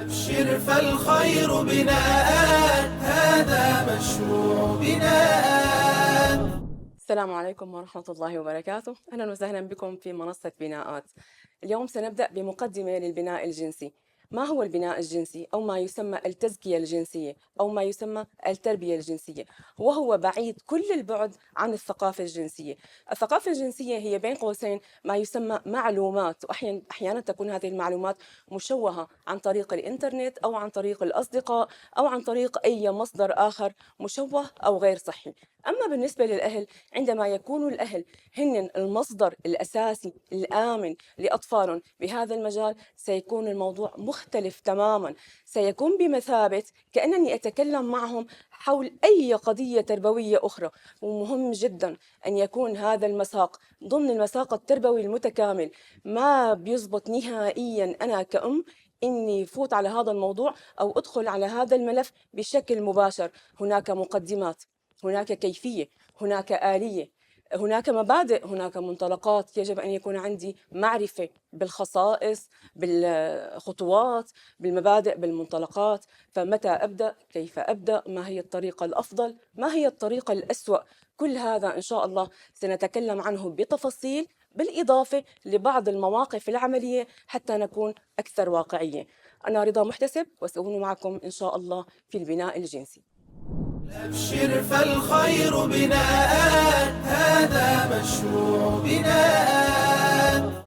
أبشر فالخير بناء، هذا مشروع بناء. السلام عليكم ورحمة الله وبركاته. أهلا وسهلا بكم في منصة بناءات. اليوم سنبدأ بمقدمة للبناء الجنسي. ما هو البناء الجنسي أو ما يسمى التزكية الجنسية أو ما يسمى التربية الجنسية؟ وهو بعيد كل البعد عن الثقافة الجنسية. الثقافة الجنسية هي بين قوسين ما يسمى معلومات، وأحيانا تكون هذه المعلومات مشوهة عن طريق الإنترنت أو عن طريق الأصدقاء أو عن طريق أي مصدر آخر مشوه أو غير صحي. أما بالنسبة للأهل، عندما يكون الأهل هن المصدر الأساسي الآمن لأطفالهم بهذا المجال، سيكون الموضوع مختلف تماما. سيكون بمثابة كأنني أتكلم معهم حول أي قضية تربوية أخرى. ومهم جدا أن يكون هذا المساق ضمن المساق التربوي المتكامل. ما بيزبط نهائيا أنا كأم إني فوت على هذا الموضوع أو أدخل على هذا الملف بشكل مباشر. هناك مقدمات، هناك كيفية، هناك آلية، هناك مبادئ، هناك منطلقات. يجب أن يكون عندي معرفة بالخصائص، بالخطوات، بالمبادئ، بالمنطلقات. فمتى أبدأ؟ كيف أبدأ؟ ما هي الطريقة الأفضل؟ ما هي الطريقة الأسوأ؟ كل هذا إن شاء الله سنتكلم عنه بتفاصيل، بالإضافة لبعض المواقف العملية حتى نكون أكثر واقعية. أنا رضا محتسب، وسأكون معكم إن شاء الله في البناء الجنسي. أبشر فالخير بناء، هذا مشروع بناء.